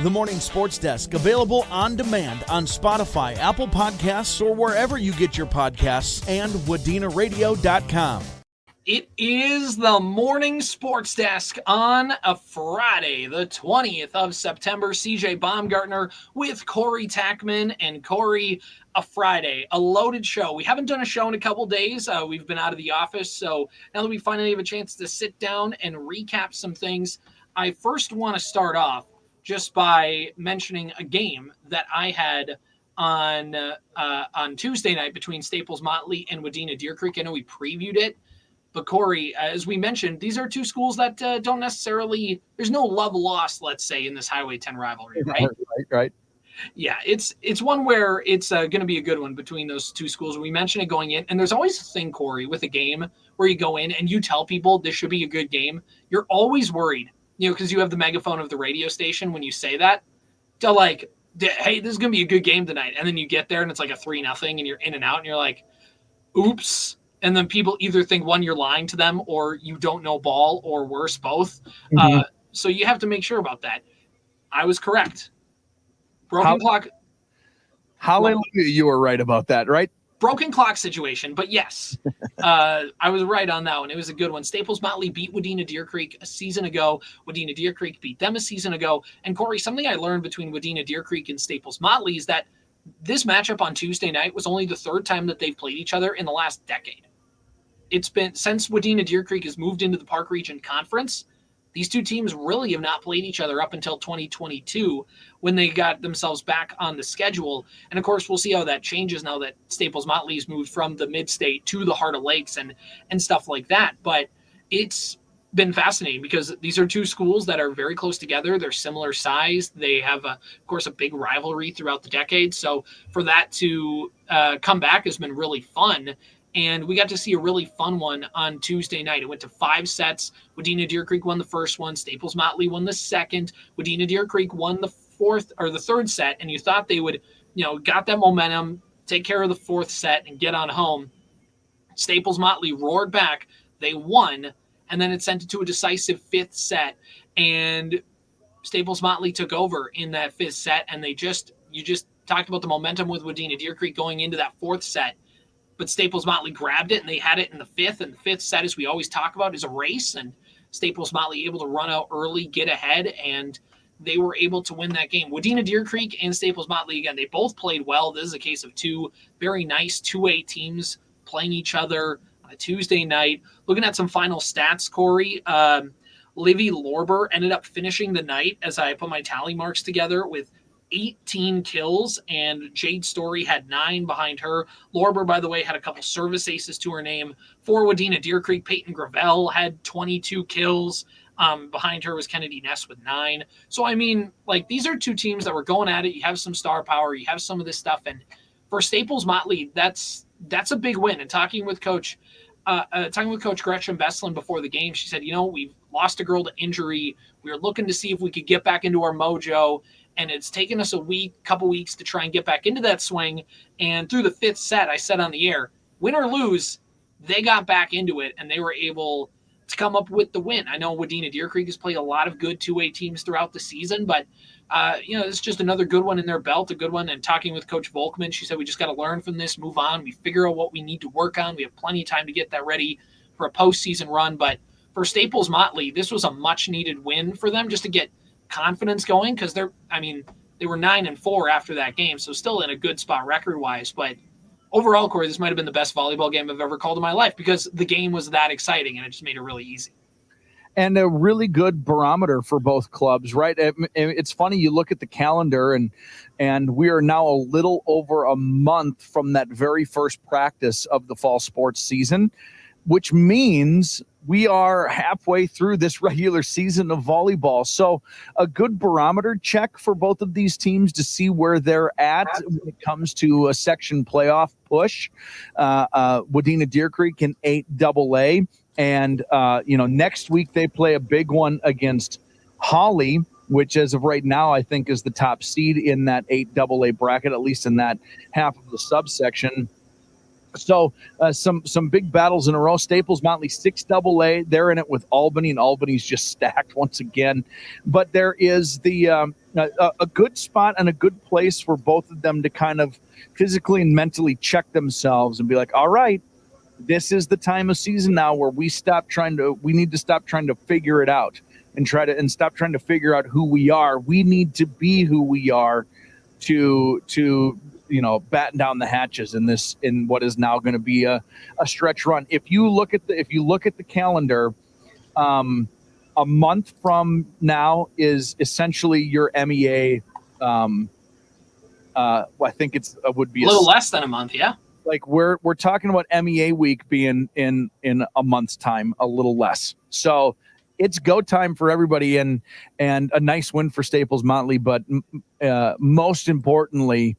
The Morning Sports Desk, available on demand on Spotify, Apple Podcasts, or wherever you get your podcasts, and WDenaRadio.com. It is the Morning Sports Desk on a Friday, the 20th of September. CJ Baumgartner with Corey Tackman. And Corey, a Friday, a loaded show. We haven't done a show in a couple days. We've been out of the office, so now that we finally have a chance to sit down and recap some things, I first want to start off just by mentioning a game that I had on Tuesday night between Staples-Motley and Wadena Deer Creek. I know we previewed it. But Corey, as we mentioned, these are two schools that don't necessarily – there's no love lost, let's say, in this Highway 10 rivalry, right? Right. Yeah, it's one where it's going to be a good one between those two schools. We mentioned it going in, and there's always a thing, Corey, with a game where you go in and you tell people this should be a good game. You're always worried, because you have the megaphone of the radio station when you say that, to like, hey, this is going to be a good game tonight. And then you get there and it's like a 3-0 and you're in and out and you're like, oops. And then people either think, one, you're lying to them, or you don't know ball, or worse, both. Mm-hmm. So you have to make sure about that. I was correct. Broken clock. Hallelujah, you were right about that, right? Broken clock situation, but yes, I was right on that one. It was a good one. Staples-Motley beat Wadena Deer Creek a season ago. Wadena Deer Creek beat them a season ago. And Corey, something I learned between Wadena Deer Creek and Staples-Motley is that this matchup on Tuesday night was only the third time that they've played each other in the last decade. It's been since Wadena Deer Creek has moved into the Park Region Conference, these two teams really have not played each other up until 2022 when they got themselves back on the schedule. And of course, we'll see how that changes now that Staples-Motley has moved from the mid-state to the Heart of Lakes and stuff like that. But it's been fascinating because these are two schools that are very close together. They're similar size. They have, of course, a big rivalry throughout the decade. So for that to come back has been really fun. And we got to see a really fun one on Tuesday night. It went to 5 sets. Wadena Deer Creek won the first one. Staples-Motley won the second. Wadena Deer Creek won the third set. And you thought they would, got that momentum, take care of the fourth set and get on home. Staples-Motley roared back. They won. And then it sent it to a decisive 5th set. And Staples-Motley took over in that 5th set. And you just talked about the momentum with Wadena Deer Creek going into that 4th set. But Staples-Motley grabbed it, and they had it in the 5th. And the 5th set, as we always talk about, is a race. And Staples-Motley able to run out early, get ahead, and they were able to win that game. Wadena Deer Creek and Staples-Motley, again, they both played well. This is a case of two very nice 2A teams playing each other on a Tuesday night. Looking at some final stats, Corey, Livy Lorber ended up finishing the night, as I put my tally marks together, with 18 kills, and Jade Story had 9 behind her. Lorber, by the way, had a couple service aces to her name. For Wadena Deer Creek, Peyton Gravel had 22 kills. Behind her was Kennedy Ness with 9. So, these are two teams that were going at it. You have some star power. You have some of this stuff. And for Staples-Motley, that's a big win. And talking with Coach Gretchen Besslin before the game, she said, we've lost a girl to injury. We were looking to see if we could get back into our mojo. And it's taken us couple weeks to try and get back into that swing. And through the 5th set, I said on the air, win or lose, they got back into it, and they were able to come up with the win. I know Wadena Deer Creek has played a lot of good 2A teams throughout the season, but, it's just another good one in their belt, a good one. And talking with Coach Volkman, she said, we just got to learn from this, move on. We figure out what we need to work on. We have plenty of time to get that ready for a postseason run. But for Staples-Motley, this was a much-needed win for them just to get confidence going, because they were 9-4 after that game, so still in a good spot record-wise. But overall, Corey, this might have been the best volleyball game I've ever called in my life because the game was that exciting and it just made it really easy. And a really good barometer for both clubs, right? It's funny, you look at the calendar, and we are now a little over a month from that very first practice of the fall sports season, which means we are halfway through this regular season of volleyball. So a good barometer check for both of these teams to see where they're at when it comes to a section playoff push. Wadena Deer Creek in 8AA. And, next week they play a big one against Holly, which as of right now, I think is the top seed in that 8AA bracket, at least in that half of the subsection. So some big battles in a row. Staples-Motley 6AA. They're in it with Albany, and Albany's just stacked once again. But there is a good spot and a good place for both of them to kind of physically and mentally check themselves and be like, all right, this is the time of season now where we need to stop trying to figure it out and stop trying to figure out who we are. We need to be who we are to batten down the hatches in what is now going to be a stretch run. If you look at the calendar, a month from now is essentially your MEA. I think would be a little less than a month. Yeah. Like we're talking about MEA week being in a month's time, a little less. So it's go time for everybody, and a nice win for Staples-Motley. But most importantly,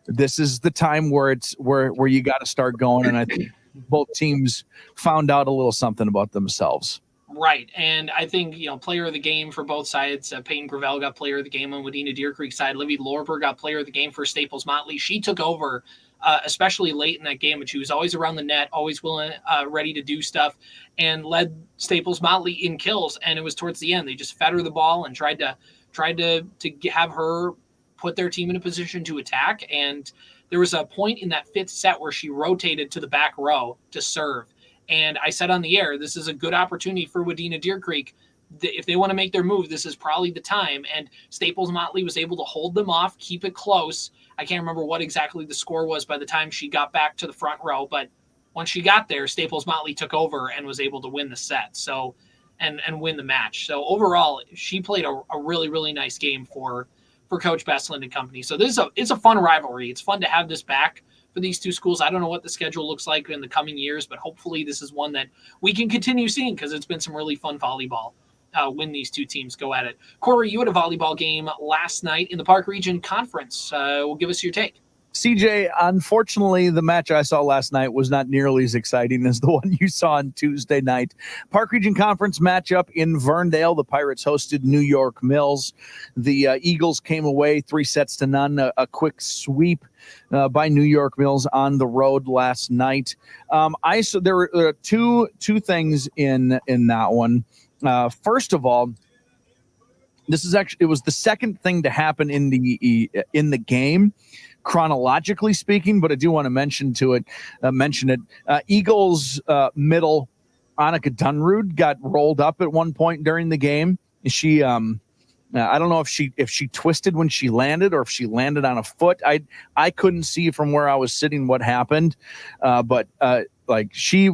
this is the time where you got to start going. And I think both teams found out a little something about themselves. Right. And I think, player of the game for both sides. Peyton Gravel got player of the game on Wadena Deer Creek side. Livy Lorber got player of the game for Staples-Motley. She took over, especially late in that game, but she was always around the net, always willing, ready to do stuff, and led Staples-Motley in kills. And it was towards the end. They just fed her the ball and tried to have her put their team in a position to attack. And there was a point in that fifth set where she rotated to the back row to serve. And I said on the air, this is a good opportunity for Wadena Deer Creek. If they want to make their move, this is probably the time. And Staples-Motley was able to hold them off, keep it close. I can't remember what exactly the score was by the time she got back to the front row, but once she got there, Staples-Motley took over and was able to win the set. So, and win the match. So overall, she played a really, really nice game for Coach Bestland and company. So it's a fun rivalry. It's fun to have this back for these two schools. I don't know what the schedule looks like in the coming years, but hopefully this is one that we can continue seeing, because it's been some really fun volleyball when these two teams go at it. Corey, you had a volleyball game last night in the Park Region Conference. Will give us your take. CJ, unfortunately, the match I saw last night was not nearly as exciting as the one you saw on Tuesday night. Park Region Conference matchup in Verndale. The Pirates hosted New York Mills. The Eagles came away 3-0. A quick sweep by New York Mills on the road last night. There were two things in that one. First of all, it was the second thing to happen in the game, chronologically speaking, but I do want to mention it. Eagles middle Annika Dunrud got rolled up at one point during the game. She I don't know if she twisted when she landed or if she landed on a foot. I couldn't see from where I was sitting what happened, but she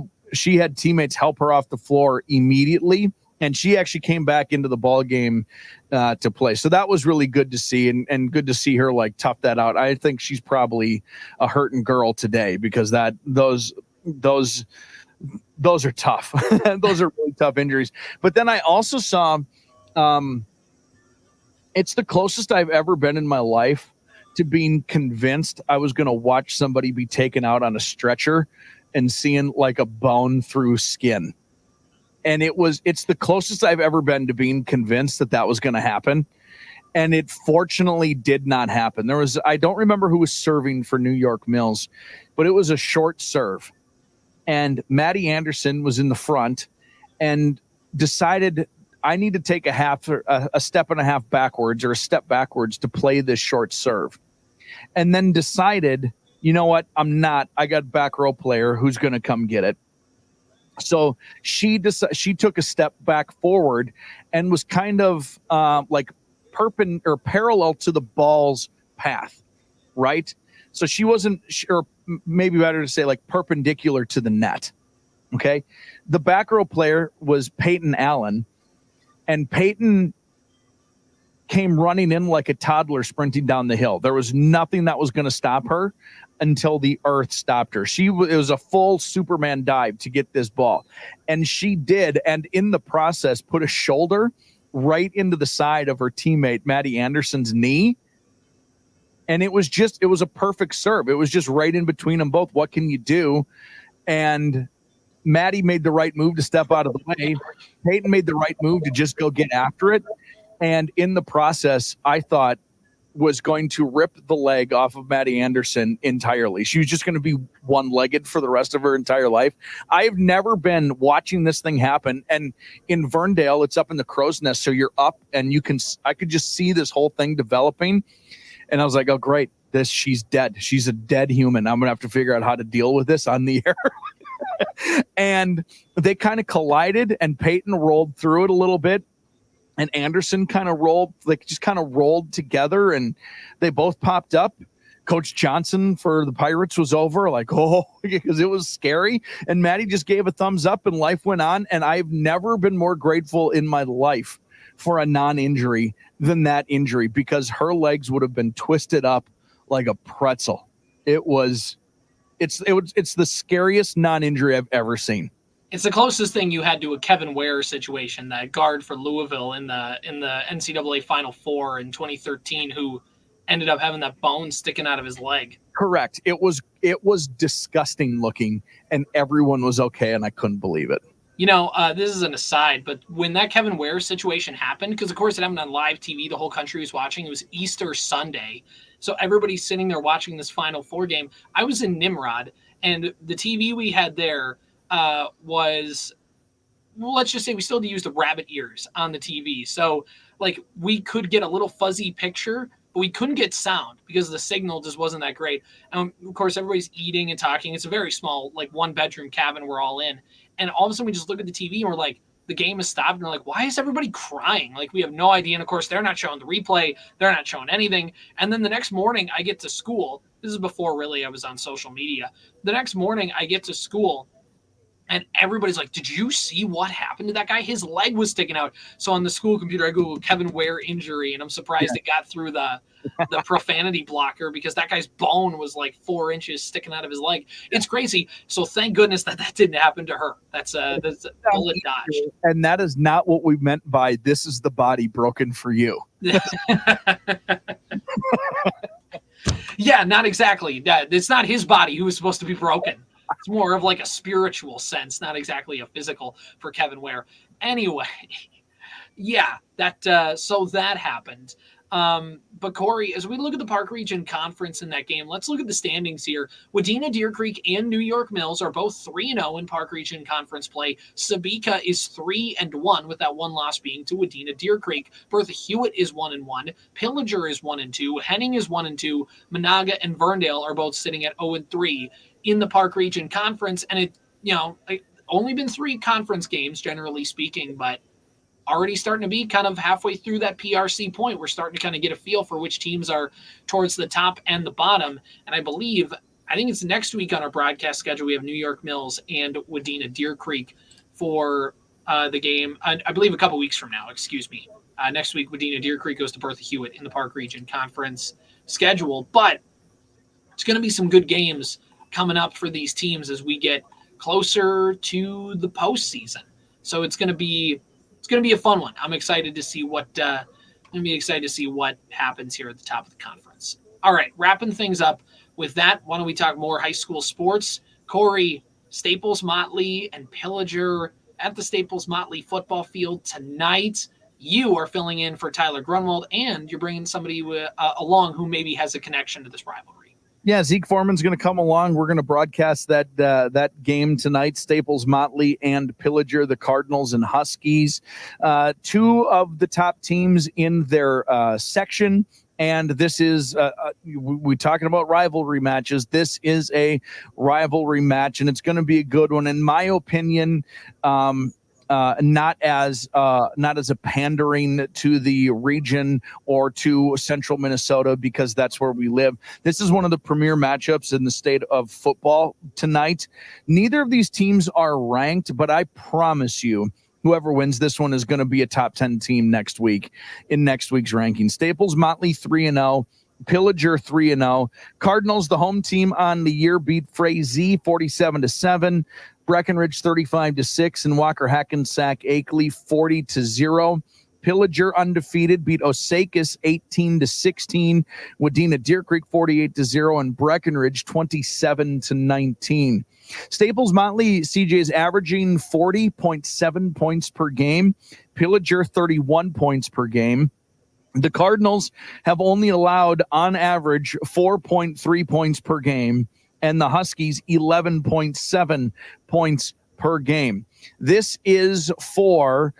had teammates help her off the floor immediately, and she actually came back into the ball game to play. So that was really good to see, and good to see her tough that out. I think she's probably a hurting girl today, because those are tough. Those are really tough injuries. But then I also saw, it's the closest I've ever been in my life to being convinced I was going to watch somebody be taken out on a stretcher and seeing a bone through skin. And it's the closest I've ever been to being convinced that was going to happen. And it fortunately did not happen. I don't remember who was serving for New York Mills, but it was a short serve. And Maddie Anderson was in the front and decided, I need to take a step and a half backwards, or a step backwards, to play this short serve. And then decided, you know what? I'm not. I got a back row player who's going to come get it. So she took a step back forward and was kind of parallel to the ball's path, right? So she wasn't, or maybe better to say perpendicular to the net. Okay. The back row player was Peyton Allen, and Peyton came running in like a toddler sprinting down the hill. There was nothing that was going to stop her until the earth stopped her. It was a full Superman dive to get this ball. And she did. And in the process, put a shoulder right into the side of her teammate, Maddie Anderson's knee. And it was a perfect serve. It was just right in between them both. What can you do? And Maddie made the right move to step out of the way. Peyton made the right move to just go get after it. And in the process, I thought was going to rip the leg off of Maddie Anderson entirely. She was just going to be one-legged for the rest of her entire life. I've never been watching this thing happen. And in Verndale, it's up in the crow's nest. So you're up and I could just see this whole thing developing. And I was like, oh, great. She's dead. She's a dead human. I'm going to have to figure out how to deal with this on the air. And they kind of collided, and Peyton rolled through it a little bit. And Anderson kind of rolled together, and they both popped up. Coach Johnson for the Pirates was over, because it was scary. And Maddie just gave a thumbs up, and life went on. And I've never been more grateful in my life for a non-injury than that injury, because her legs would have been twisted up like a pretzel. It's the scariest non-injury I've ever seen. It's the closest thing you had to a Kevin Ware situation, that guard for Louisville in the NCAA Final Four in 2013, who ended up having that bone sticking out of his leg. Correct. It was disgusting looking, and everyone was okay, and I couldn't believe it. This is an aside, but when that Kevin Ware situation happened, because of course it happened on live TV, the whole country was watching. It was Easter Sunday, so everybody's sitting there watching this Final Four game. I was in Nimrod, and the TV we had there was, well, let's just say we still had to use the rabbit ears on the TV. So we could get a little fuzzy picture, but we couldn't get sound because the signal just wasn't that great. And of course, everybody's eating and talking. It's a very small, 1-bedroom cabin we're all in. And all of a sudden we just look at the TV and we're like, the game has stopped. And we're like, why is everybody crying? We have no idea. And of course, they're not showing the replay. They're not showing anything. And then the next morning I get to school. This is before really I was on social media. The next morning I get to school, and everybody's like, did you see what happened to that guy? His leg was sticking out. So on the school computer, I Googled Kevin Ware injury, and I'm surprised it got through the profanity blocker, because that guy's bone was 4 inches sticking out of his leg. It's crazy. So thank goodness that didn't happen to her. That's a bullet dodge. And that is not what we meant by this is the body broken for you. Yeah, not exactly. It's not his body who was supposed to be broken. It's more of a spiritual sense, not exactly a physical for Kevin Ware. Anyway, yeah, so that happened. But Corey, as we look at the Park Region Conference in that game, let's look at the standings here. Wadena, Deer Creek, and New York Mills are both 3-0 in Park Region Conference play. Sabika is 3-1, with that one loss being to Wadena, Deer Creek. Bertha Hewitt is 1-1. Pillager is 1-2. Henning is 1-2. Monaga and Verndale are both sitting at 0-3 in the Park Region Conference. And only been 3 conference games, generally speaking, but already starting to be kind of halfway through that PRC point. We're starting to kind of get a feel for which teams are towards the top and the bottom. And I think it's next week on our broadcast schedule, we have New York Mills and Wadena Deer Creek for the game. I believe a couple weeks from now, excuse me. Next week, Wadena Deer Creek goes to Bertha Hewitt in the Park Region Conference schedule. But it's going to be some good games coming up for these teams as we get closer to the postseason. So it's going to be a fun one. I'm excited to see what happens here at the top of the conference. All right, wrapping things up with that, why don't we talk more high school sports? Corey, Staples-Motley and Pillager at the Staples-Motley football field tonight. You are filling in for Tyler Grunwald, and you're bringing somebody along who maybe has a connection to this rivalry. Yeah, Zeke Foreman's going to come along. We're going to broadcast that game tonight, Staples-Motley and Pillager, the Cardinals and Huskies. 2 of the top teams in their section. And this is, we're talking about rivalry matches. This is a rivalry match, and it's going to be a good one. In my opinion, not as a pandering to the region or to central Minnesota, because that's where we live. This is one of the premier matchups in the state of football tonight. Neither of these teams are ranked, but I promise you, whoever wins this one is going to be a top 10 team next week in next week's ranking. Staples-Motley 3-0. Pillager 3-0. Cardinals, the home team on the year, beat Prairie 47-7. Breckenridge 35-6, and Walker Hackensack Akeley 40-0. Pillager undefeated beat Osakis 18-16. Wadena Deer Creek 48-0, and Breckenridge 27-19. Staples-Motley, CJ, is averaging 40.7 points per game. Pillager 31 points per game. The Cardinals have only allowed, on average, 4.3 points per game, and the Huskies 11.7 points per game. This is for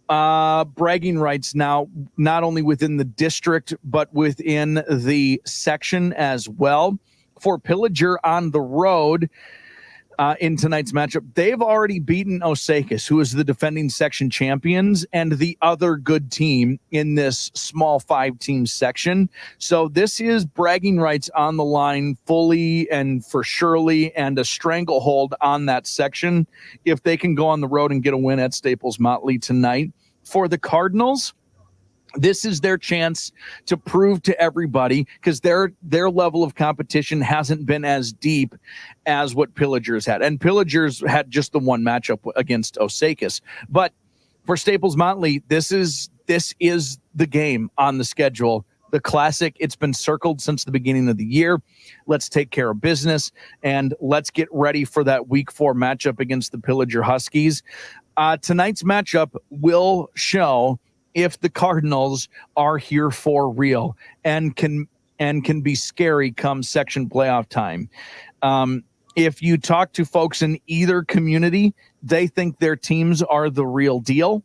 bragging rights now, not only within the district, but within the section as well. For Pillager on the road in tonight's matchup, they've already beaten Osakis, who is the defending section champions and the other good team in this small 5-team section. So this is bragging rights on the line fully and for surely, and a stranglehold on that section if they can go on the road and get a win at Staples-Motley tonight. For the Cardinals, this is their chance to prove to everybody, because their level of competition hasn't been as deep as what Pillager's had. And Pillager's had just the one matchup against Osakis. But for Staples-Motley, this is the game on the schedule. The Classic, it's been circled since the beginning of the year. Let's take care of business, and let's get ready for that Week 4 matchup against the Pillager Huskies. Tonight's matchup will show if the Cardinals are here for real and can be scary come section playoff time. If you talk to folks in either community, they think their teams are the real deal,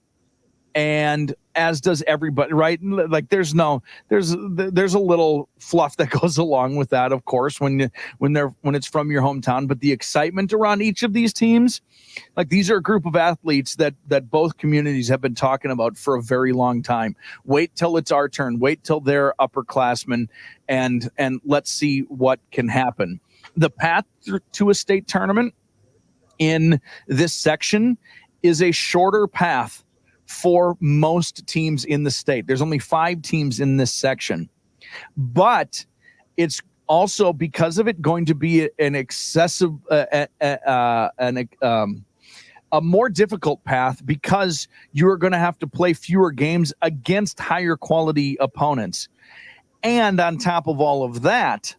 and as does everybody, right? Like there's a little fluff that goes along with that, of course, when it's from your hometown. But the excitement around each of these teams, like these are a group of athletes that both communities have been talking about for a very long time. Wait till it's our turn. Wait till they're upperclassmen, and let's see what can happen. The path to a state tournament in this section is a shorter path for most teams in the state. There's only 5 teams in this section, but it's also, because of it, going to be an excessive, a more difficult path, because you are going to have to play fewer games against higher quality opponents. And on top of all of that,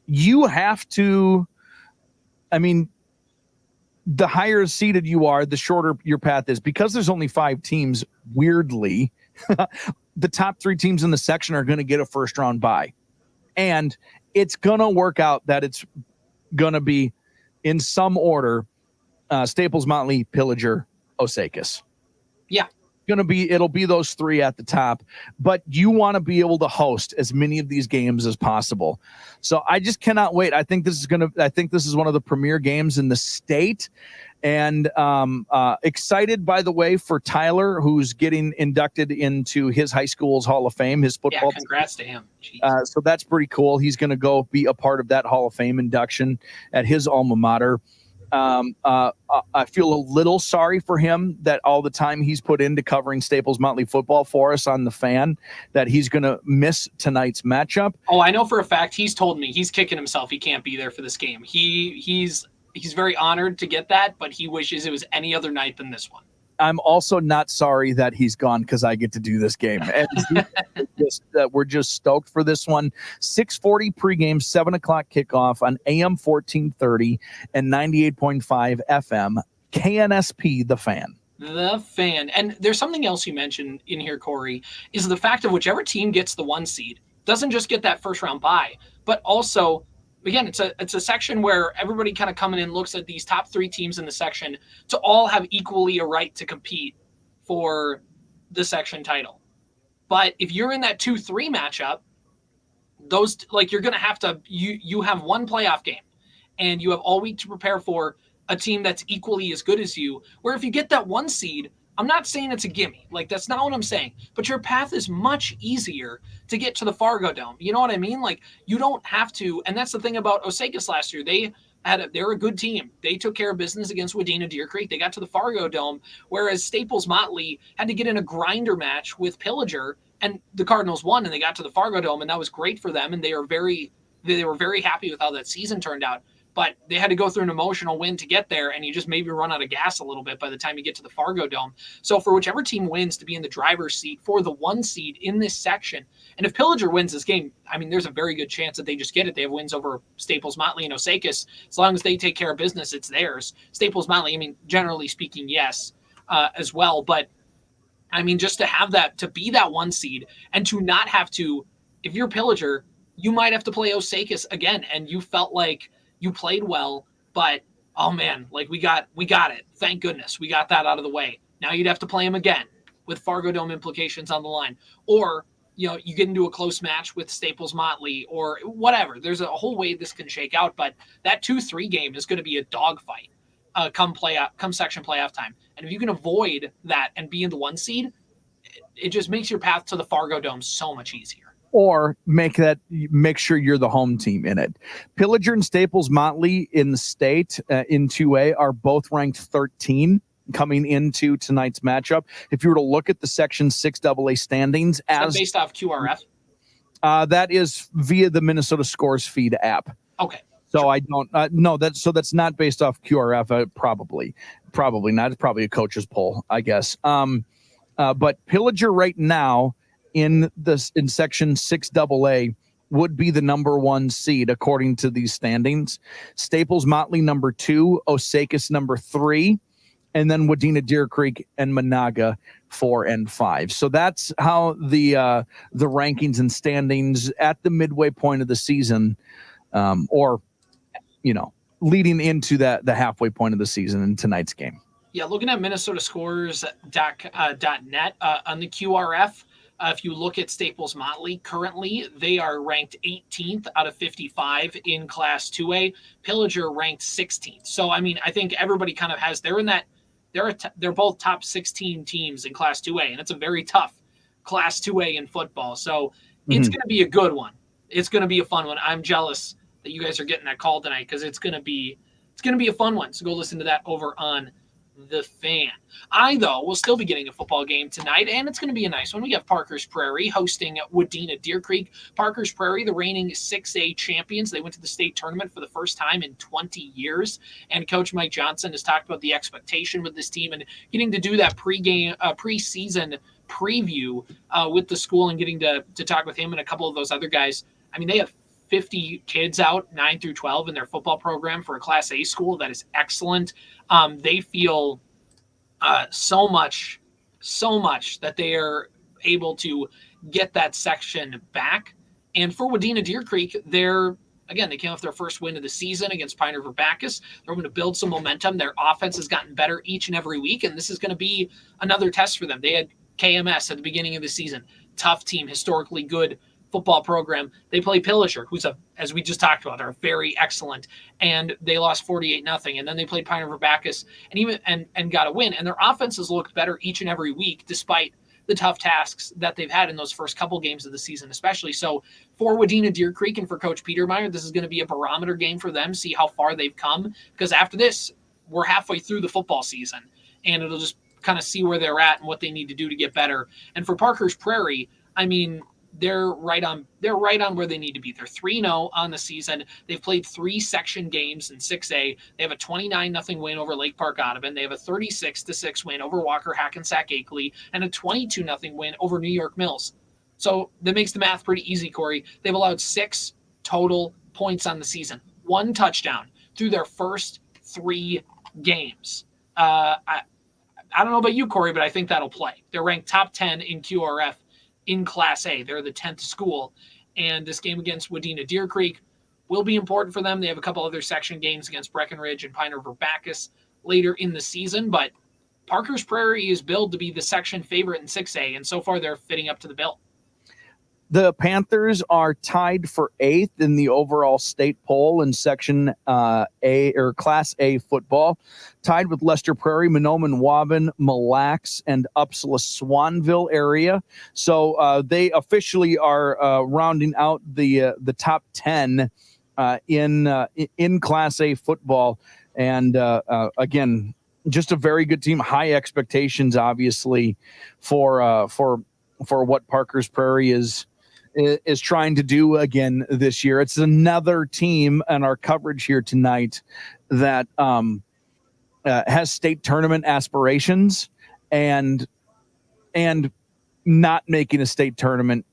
you have to, the higher seeded you are, the shorter your path is. Because there's only 5 teams, weirdly, the top 3 teams in the section are going to get a first round bye. And it's going to work out that it's going to be, in some order, Staples-Motley, Pillager, Osakis. Yeah. It'll be those 3 at the top, but you want to be able to host as many of these games as possible. So I just cannot wait. I think this is one of the premier games in the state, and excited, by the way, for Tyler, who's getting inducted into his high school's Hall of Fame, his football. Yeah, congrats to him. So that's pretty cool. He's going to go be a part of that Hall of Fame induction at his alma mater. I feel a little sorry for him that all the time he's put into covering Staples-Motley football for us on the Fan, that he's going to miss tonight's matchup. Oh, I know for a fact. He's told me he's kicking himself he can't be there for this game. He's very honored to get that, but he wishes it was any other night than this one. I'm also not sorry that he's gone, because I get to do this game. And we're just stoked for this one. 6:40 pregame, 7 o'clock kickoff on AM 1430 and 98.5 FM, KNSP, The Fan. The Fan. And there's something else you mentioned in here, Corey, is the fact of whichever team gets the 1 seed doesn't just get that first round bye, but also, again, it's a section where everybody kind of coming in looks at these top 3 teams in the section to all have equally a right to compete for the section title. But if you're in that 2-3 matchup, those, like, you're going to have to, you have 1 playoff game and you have all week to prepare for a team that's equally as good as you, where if you get that 1 seed, I'm not saying it's a gimme. Like, that's not what I'm saying. But your path is much easier to get to the Fargo Dome. You know what I mean? Like, you don't have to. And that's the thing about Osakis last year. They're a good team. They took care of business against Wadena Deer Creek. They got to the Fargo Dome, whereas Staples-Motley had to get in a grinder match with Pillager, and the Cardinals won, and they got to the Fargo Dome, and that was great for them. And they were very happy with how that season turned out. But they had to go through an emotional win to get there, and you just maybe run out of gas a little bit by the time you get to the Fargo Dome. So for whichever team wins to be in the driver's seat for the 1 seed in this section, and if Pillager wins this game, there's a very good chance that they just get it. They have wins over Staples-Motley and Osakis. As long as they take care of business, it's theirs. Staples-Motley, generally speaking, yes, as well. But I mean, just to have that, to be that 1 seed and to not have to, if you're Pillager, you might have to play Osakis again. And you felt like you played well, but oh man, like we got it. Thank goodness we got that out of the way. Now you'd have to play him again with Fargo Dome implications on the line. Or, you get into a close match with Staples-Motley or whatever. There's a whole way this can shake out, but that 2-3 game is going to be a dogfight come section playoff time. And if you can avoid that and be in the 1 seed, it just makes your path to the Fargo Dome so much easier. Or make sure you're the home team in it. Pillager and Staples-Motley in the state in 2A are both ranked 13 coming into tonight's matchup. If you were to look at the Section 6 AA standings, as based off QRF, that is via the Minnesota Scores feed app. Okay. So sure. I don't know that's not based off QRF. Probably not. It's probably a coach's poll, I guess. But Pillager right now in Section 6 AA would be the number 1 seed according to these standings. Staples-Motley number 2, Osakis number 3. And then Wadena, Deer Creek, and Monaga 4 and 5. So that's how the rankings and standings at the midway point of the season, leading into the halfway point of the season in tonight's game. Yeah, looking at MinnesotaScores.net on the QRF, if you look at Staples-Motley, currently they are ranked 18th out of 55 in Class 2A. Pillager ranked 16th. So, I mean, I think everybody kind of has – they're both top 16 teams in Class 2A, and it's a very tough Class 2A in football. So it's going to be a good one. It's going to be a fun one. I'm jealous that you guys are getting that call tonight because it's going to be a fun one. So go listen to that over on The Fan. Though, will still be getting a football game tonight, and it's going to be a nice one. We have Parker's Prairie hosting Wadena Deer Creek. Parker's Prairie, the reigning 6A champions. They went to the state tournament for the first time in 20 years, and Coach Mike Johnson has talked about the expectation with this team and getting to do that preseason preview with the school and getting to talk with him and a couple of those other guys. I mean, they have 50 kids out, 9 through 12, in their football program for a Class A school. That is excellent. They feel so much that they are able to get that section back. And for Wadena Deer Creek, they came off their first win of the season against Pine River Bacchus. They're going to build some momentum. Their offense has gotten better each and every week, and this is going to be another test for them. They had KMS at the beginning of the season. Tough team, historically good football program. They play Pillager, who's as we just talked about, are very excellent, and they lost 48-0. And then they played Pine River Bacchus and got a win. And their offenses looked better each and every week, despite the tough tasks that they've had in those first couple games of the season, especially. So for Wadena Deer Creek and for Coach Petermeyer, this is going to be a barometer game for them, see how far they've come, because after this, we're halfway through the football season, and it'll just kind of see where they're at and what they need to do to get better. And for Parker's Prairie, I mean, they're right on where they need to be. They're 3-0 on the season. They've played 3 section games in 6A. They have a 29-0 win over Lake Park Audubon. They have a 36-6 win over Walker Hackensack Akeley and a 22-0 win over New York Mills. So that makes the math pretty easy, Corey. They've allowed 6 total points on the season, 1 touchdown through their first 3 games. I don't know about you, Corey, but I think that'll play. They're ranked top 10 in QRF in Class A. They're the 10th school. And this game against Wadena Deer Creek will be important for them. They have a couple other section games against Breckenridge and Pine River Bacchus later in the season. But Parker's Prairie is billed to be the section favorite in 6A, and so far they're fitting up to the bill. The Panthers are tied for 8th in the overall state poll in Section A or Class A football, tied with Lester Prairie, Mahnomen, Waban, Mille Lacs, and Uppsala Swanville area. So they officially are rounding out the top 10 in Class A football. And again, just a very good team. High expectations, obviously, for what Parker's Prairie is trying to do again this year. It's another team in our coverage here tonight that has state tournament aspirations, and not making a state tournament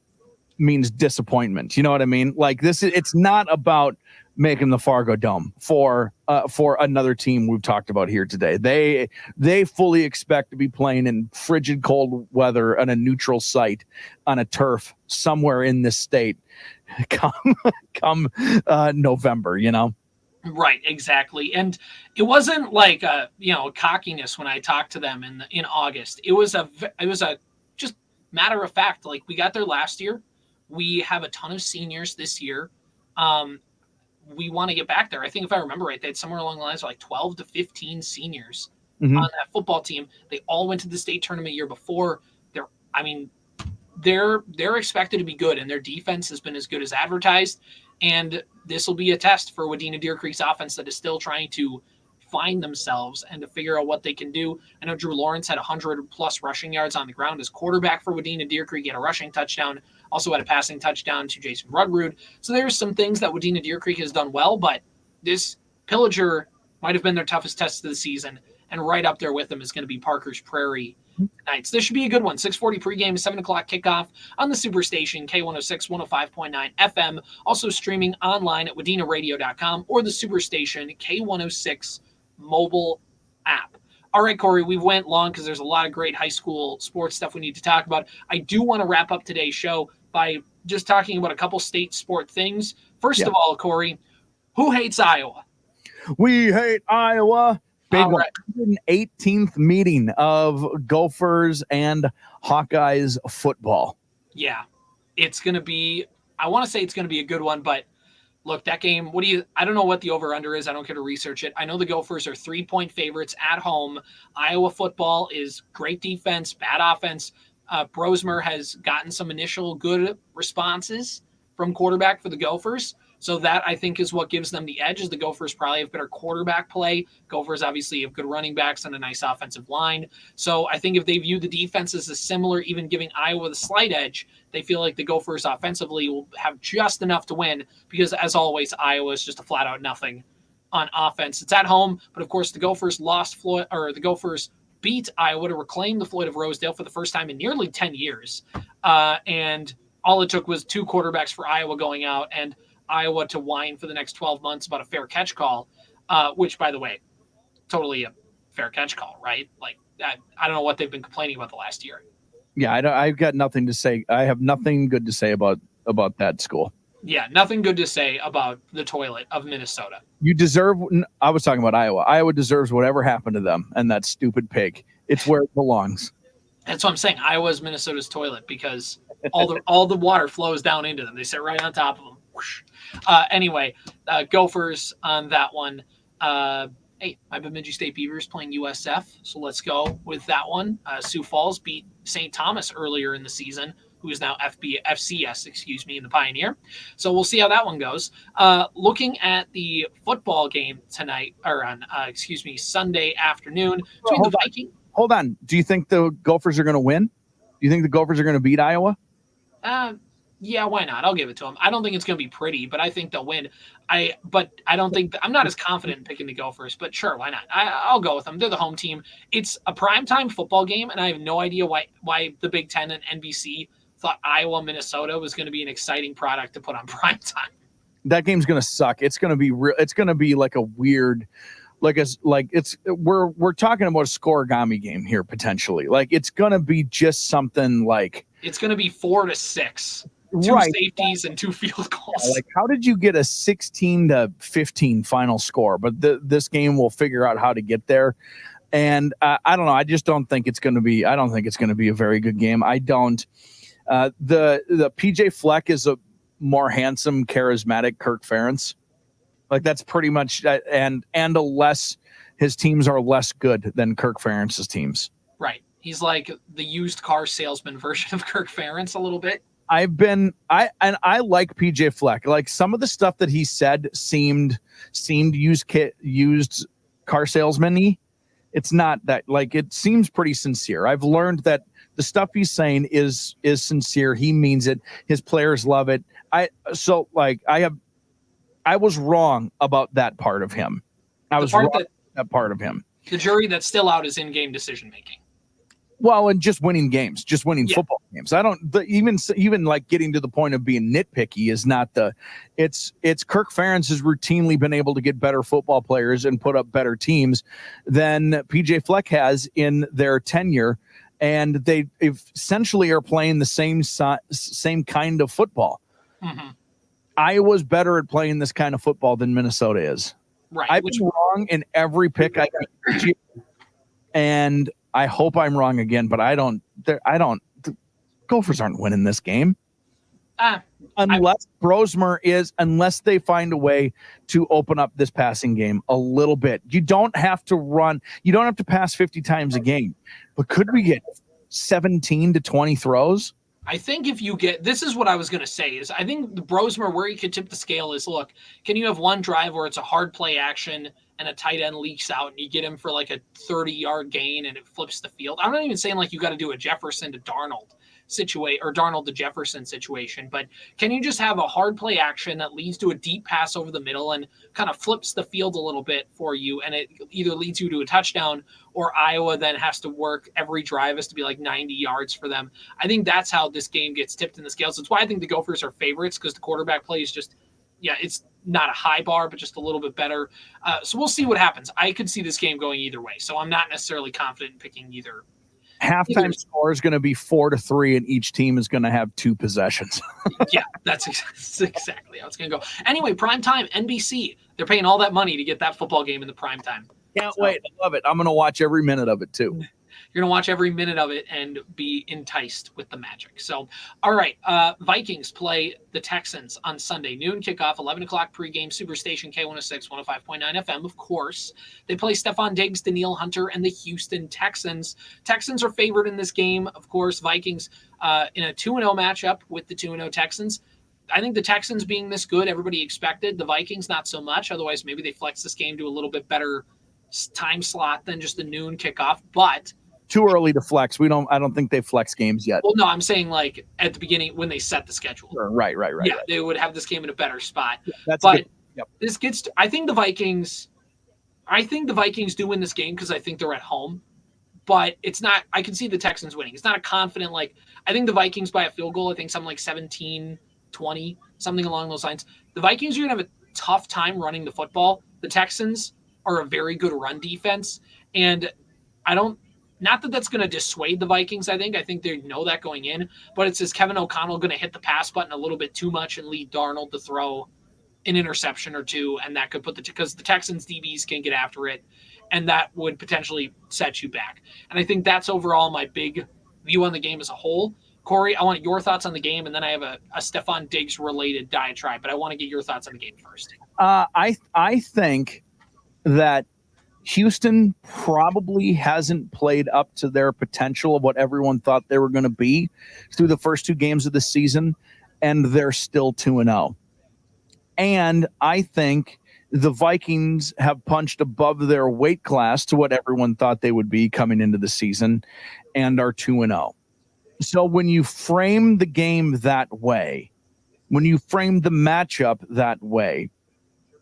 means disappointment. You know what I mean? Like it's not about making the Fargo Dome for another team we've talked about here today. They fully expect to be playing in frigid cold weather on a neutral site on a turf somewhere in this state come November, Right, exactly. And it wasn't like cockiness when I talked to them in August. It was a just matter of fact. Like, we got there last year. We have a ton of seniors this year. We want to get back there. I think if I remember right, they had somewhere along the lines of like 12 to 15 seniors on that football team. They all went to the state tournament year before. They're expected to be good, and their defense has been as good as advertised. And this will be a test for Wadena Deer Creek's offense that is still trying to find themselves and to figure out what they can do. I know Drew Lawrence had 100-plus rushing yards on the ground as quarterback for Wadena Deer Creek. He had a rushing touchdown, also had a passing touchdown to Jason Rudrud. So there's some things that Wadena Deer Creek has done well, but this Pillager might have been their toughest test of the season, and right up there with them is going to be Parker's Prairie Nights. This should be a good one. 6:40 pregame, 7 o'clock kickoff on the Superstation, K106, 105.9 FM. Also streaming online at WDenaRadio.com or the Superstation, K106 mobile app. All right, Corey, we went long because there's a lot of great high school sports stuff we need to talk about. I do want to wrap up today's show by just talking about a couple state sport things. First of all, Corey, who hates Iowa? We hate Iowa. Big All right. 118th meeting of Gophers and Hawkeyes football. Yeah, it's going to be, I want to say it's going to be a good one, but look, that game, I don't know what the over-under is. I don't care to research it. I know the Gophers are 3-point favorites at home. Iowa football is great defense, bad offense. Brosmer has gotten some initial good responses from quarterback for the Gophers. So that, I think, is what gives them the edge, is the Gophers probably have better quarterback play. Gophers obviously have good running backs and a nice offensive line. So I think if they view the defenses as similar, even giving Iowa the slight edge, they feel like the Gophers offensively will have just enough to win because, as always, Iowa is just a flat-out nothing on offense. It's at home, but, of course, the Gophers beat Iowa to reclaim the Floyd of Rosedale for the first time in nearly 10 years. And all it took was 2 quarterbacks for Iowa going out and Iowa to whine for the next 12 months about a fair catch call, which, by the way, totally a fair catch call, right? Like, I don't know what they've been complaining about the last year. Yeah, I've got nothing to say. I have nothing good to say about that school. Yeah, nothing good to say about the toilet of Minnesota. I was talking about Iowa. Iowa deserves whatever happened to them and that stupid pig. It's where it belongs. That's what I'm saying. Iowa's Minnesota's toilet because all the water flows down into them. They sit right on top of them. Whoosh. Anyway, Gophers on that one. Hey, my Bemidji State Beavers playing USF, so let's go with that one. Sioux Falls beat St. Thomas earlier in the season, who is now FCS, in the Pioneer. So we'll see how that one goes. Looking at the football game tonight, or on Sunday afternoon between the Vikings. Hold on. Do you think the Gophers are going to win? Do you think the Gophers are going to beat Iowa? Yeah, why not? I'll give it to them. I don't think it's going to be pretty, but I think they'll win. But I don't think I'm not as confident in picking the Gophers, but sure, why not? I'll go with them. They're the home team. It's a primetime football game, and I have no idea why the Big Ten and NBC thought Iowa, Minnesota was going to be an exciting product to put on primetime. That game's going to suck. It's going to be real. It's going to be like a weird, we're talking about a scoregami game here potentially. Like, it's going to be just something like, it's going to be 4-6. 2 safeties and 2 field goals. Yeah, like, how did you get a 16-15 final score? But this game will figure out how to get there. And I don't know. I just don't think it's going to be. I don't think it's going to be a very good game. I don't. The PJ Fleck is a more handsome, charismatic Kirk Ferentz. Like, that's pretty much. And unless his teams are less good than Kirk Ferentz's teams. Right. He's like the used car salesman version of Kirk Ferentz a little bit. I like PJ Fleck. Like, some of the stuff that he said seemed used car salesman-y. It's not that, like, it seems pretty sincere. I've learned that the stuff he's saying is sincere. He means it. His players love it. I was wrong about that part of him. That part of him. The jury that's still out is in-game decision making. Well, and just winning games, just winning football games. I don't even like getting to the point of being nitpicky is not it's Kirk Ferentz has routinely been able to get better football players and put up better teams than PJ Fleck has in their tenure. And they essentially are playing the same kind of football. Mm-hmm. Iowa's better at playing this kind of football than Minnesota is. Right. I've been wrong in every pick I got, and I hope I'm wrong again. But I don't. The Gophers aren't winning this game unless unless they find a way to open up this passing game a little bit. You don't have to run. You don't have to pass 50 times a game. But could we get 17 to 20 throws? I think if you get, this is what I was going to say, is I think the Brosmer, where you could tip the scale is, look, can you have one drive where it's a hard play action and a tight end leaks out and you get him for like a 30-yard gain and it flips the field? I'm not even saying like you got to do a Jefferson to Darnold situation or Darnold to Jefferson situation, but can you just have a hard play action that leads to a deep pass over the middle and kind of flips the field a little bit for you, and it either leads you to a touchdown or Iowa then has to work every drive has to be like 90 yards for them. I think that's how this game gets tipped in the scales. It's why I think the Gophers are favorites, because the quarterback play is just, it's not a high bar, but just a little bit better. So we'll see what happens. I could see this game going either way, so I'm not necessarily confident in picking either. Halftime score is going to be 4-3, and each team is going to have 2 possessions. Yeah, that's exactly how it's going to go. Anyway, prime time, NBC. They're paying all that money to get that football game in the prime time. Can't wait. I love it. I'm going to watch every minute of it, too. You're going to watch every minute of it and be enticed with the magic. So, all right, Vikings play the Texans on Sunday. Noon kickoff, 11 o'clock pregame, Superstation K106, 105.9 FM, of course. They play Stefon Diggs, Danielle Hunter, and the Houston Texans. Texans are favored in this game, of course. Vikings in a 2-0 matchup with the 2-0 Texans. I think the Texans being this good, everybody expected. The Vikings, not so much. Otherwise, maybe they flex this game to a little bit better time slot than just the noon kickoff, but too early to flex. I don't think they flex games yet. Well, no, I'm saying like at the beginning when they set the schedule. Sure, right. Yeah, right. They would have this game in a better spot. Yeah, This gets to, I think the Vikings do win this game because I think they're at home. But it's not, I can see the Texans winning. It's not a confident, like, I think the Vikings by a field goal, I think something like 17-20, something along those lines. The Vikings are going to have a tough time running the football. The Texans are a very good run defense. And not that that's going to dissuade the Vikings, I think they know that going in, but it's, is Kevin O'Connell going to hit the pass button a little bit too much and lead Darnold to throw an interception or two, and that could put because the Texans DBs can get after it, and that would potentially set you back. And I think that's overall my big view on the game as a whole. Corey, I want your thoughts on the game, and then I have a Stefon Diggs related diatribe, but I want to get your thoughts on the game first. I think that Houston probably hasn't played up to their potential of what everyone thought they were going to be through the first 2 games of the season, and they're still 2-0. And I think the Vikings have punched above their weight class to what everyone thought they would be coming into the season and are 2-0. So when you frame the game that way, when you frame the matchup that way,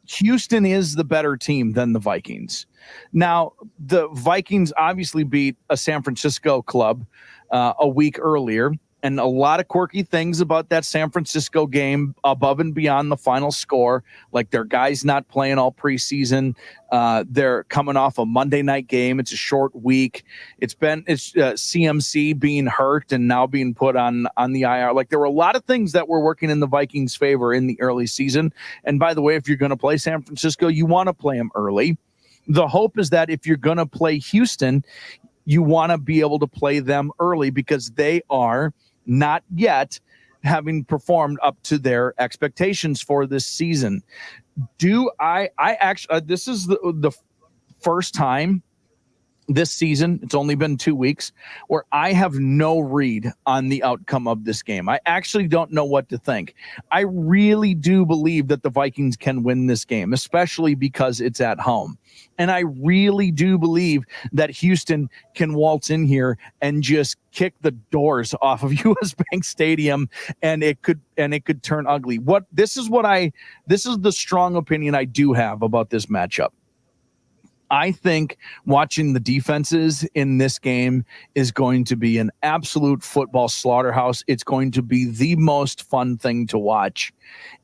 Houston is the better team than the Vikings. Now, the Vikings obviously beat a San Francisco club a week earlier, and a lot of quirky things about that San Francisco game above and beyond the final score, like their guys not playing all preseason. They're coming off a Monday night game. It's a short week. It's CMC being hurt and now being put on the IR. Like, there were a lot of things that were working in the Vikings' favor in the early season. And by the way, if you're going to play San Francisco, you want to play them early. The hope is that if you're going to play Houston, you want to be able to play them early because they are not yet having performed up to their expectations for this season. I actually, this is the first time this season, it's only been 2 weeks, where I have no read on the outcome of this game. I actually don't know what to think. I really do believe that the Vikings can win this game, especially because it's at home. And I really do believe that Houston can waltz in here and just kick the doors off of US Bank Stadium, and it could turn ugly. This is the strong opinion I do have about this matchup. I think watching the defenses in this game is going to be an absolute football slaughterhouse. It's going to be the most fun thing to watch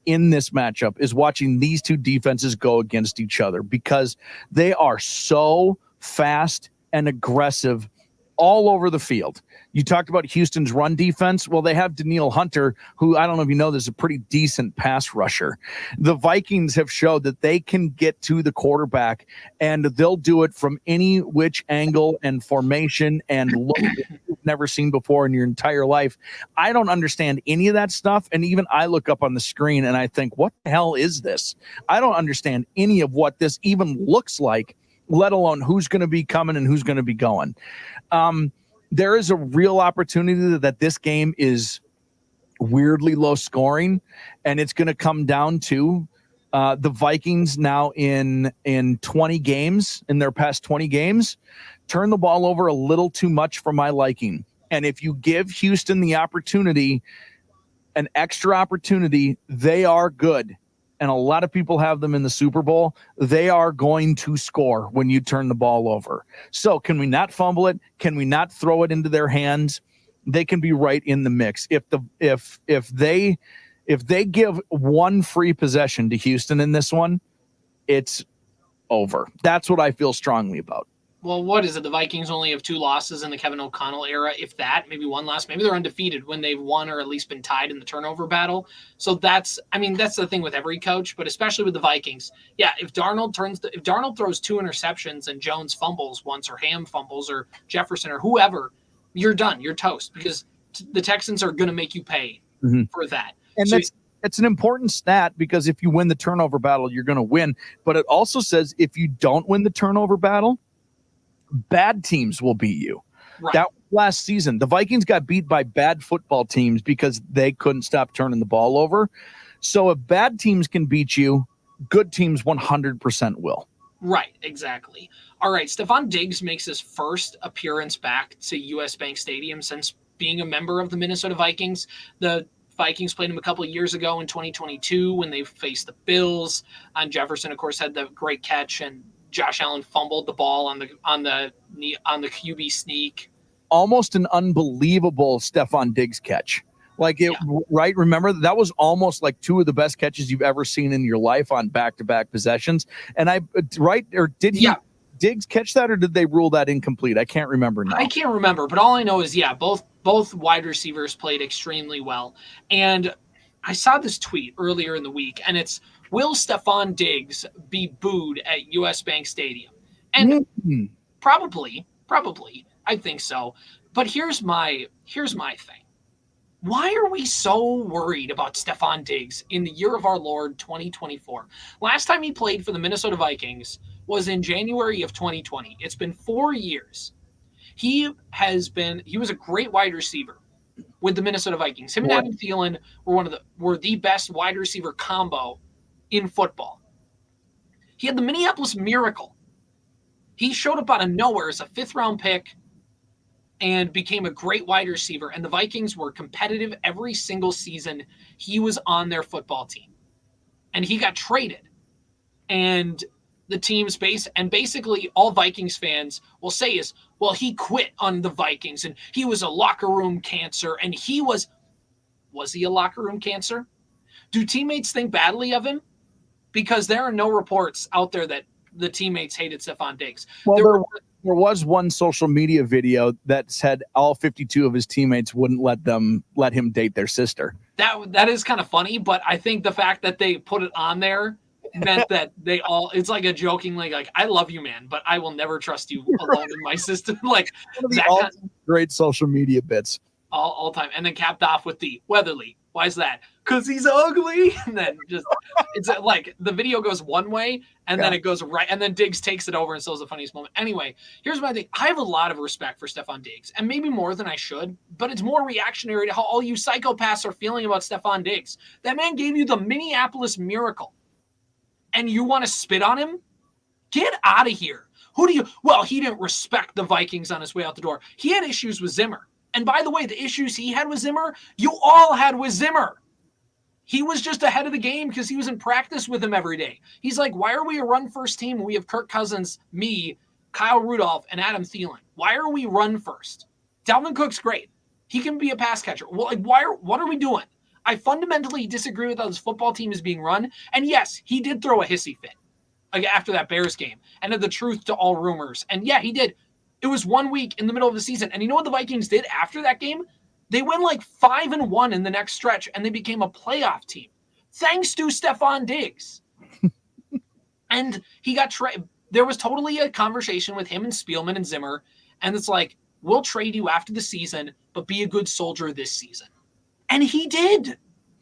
in this matchup, is watching these two defenses go against each other, because they are so fast and aggressive all over the field. You talked about Houston's run defense. Well, they have Danielle Hunter, who, I don't know if you know, there's a pretty decent pass rusher. The Vikings have showed that they can get to the quarterback, and they'll do it from any which angle and formation and look that you've never seen before in your entire life. I don't understand any of that stuff. And even I look up on the screen and I think, what the hell is this? I don't understand any of what this even looks like, let alone who's going to be coming and who's going to be going. There is a real opportunity that this game is weirdly low scoring, and it's going to come down to the Vikings now in 20 games, in their past 20 games, turn the ball over a little too much for my liking. And if you give Houston the opportunity, an extra opportunity, they are good. And a lot of people have them in the Super Bowl. They are going to score when you turn the ball over. So can we not fumble it? Can we not throw it into their hands? They can be right in the mix. If they give one free possession to Houston in this one, it's over. That's what I feel strongly about. Well, what is it? The Vikings only have 2 losses in the Kevin O'Connell era, if that, maybe 1 loss. Maybe they're undefeated when they've won or at least been tied in the turnover battle. So that's the thing with every coach, but especially with the Vikings. Yeah, if Darnold throws 2 interceptions and Jones fumbles once, or Ham fumbles, or Jefferson, or whoever, you're done. You're toast, because the Texans are going to make you pay for that. And so it's an important stat, because if you win the turnover battle, you're going to win. But it also says if you don't win the turnover battle, bad teams will beat you. Right. That was last season. The Vikings got beat by bad football teams because they couldn't stop turning the ball over. So if bad teams can beat you, good teams 100% will. Right, exactly. All right, Stefon Diggs makes his first appearance back to US Bank Stadium since being a member of the Minnesota Vikings. The Vikings played him a couple of years ago in 2022 when they faced the Bills. And Jefferson, of course, had the great catch, and Josh Allen fumbled the ball on the QB sneak. Almost an unbelievable Stefon Diggs catch. Right? Remember, that was almost like 2 of the best catches you've ever seen in your life on back-to-back possessions. And did Diggs catch that, or did they rule that incomplete? I can't remember now. I can't remember, but all I know is, both wide receivers played extremely well. And I saw this tweet earlier in the week, and it's, will Stefon Diggs be booed at US Bank Stadium? And probably, I think so. But here's my thing. Why are we so worried about Stefon Diggs in the year of our Lord 2024? Last time he played for the Minnesota Vikings was in January of 2020. It's been 4 years. He was a great wide receiver with the Minnesota Vikings. Him and Adam Thielen were the best wide receiver combo in football. He had the Minneapolis Miracle. He showed up out of nowhere as a 5th-round pick and became a great wide receiver. And the Vikings were competitive every single season he was on their football team. And he got traded. And the team's basically all Vikings fans will say is, well, he quit on the Vikings and he was a locker room cancer. And was he a locker room cancer? Do teammates think badly of him? Because there are no reports out there that the teammates hated Stefon Diggs. Well, there was one social media video that said all 52 of his teammates wouldn't let him date their sister. That is kind of funny, but I think the fact that they put it on there meant that it's like a joking, like, I love you, man, but I will never trust you alone in my system. Like that great social media bits. All time. And then capped off with the Weatherly. Why is that? Because he's ugly. And then it's like the video goes one way and then it goes right. And then Diggs takes it over and still is the funniest moment. Anyway, here's my thing. I have a lot of respect for Stefon Diggs, and maybe more than I should, but it's more reactionary to how all you psychopaths are feeling about Stefon Diggs. That man gave you the Minneapolis Miracle, and you want to spit on him? Get out of here. He didn't respect the Vikings on his way out the door. He had issues with Zimmer. And by the way, the issues he had with Zimmer, you all had with Zimmer. He was just ahead of the game because he was in practice with him every day. He's like, why are we a run first team when we have Kirk Cousins, me, Kyle Rudolph, and Adam Thielen? Why are we run first? Dalvin Cook's great. He can be a pass catcher. Well, like, what are we doing? I fundamentally disagree with how this football team is being run. And yes, he did throw a hissy fit after that Bears game and had the truth to all rumors. And yeah, he did. It was 1 week in the middle of the season. And you know what the Vikings did after that game? They went like 5-1 in the next stretch, and they became a playoff team, thanks to Stefon Diggs. And he got there was totally a conversation with him and Spielman and Zimmer, and it's like, we'll trade you after the season, but be a good soldier this season. And he did.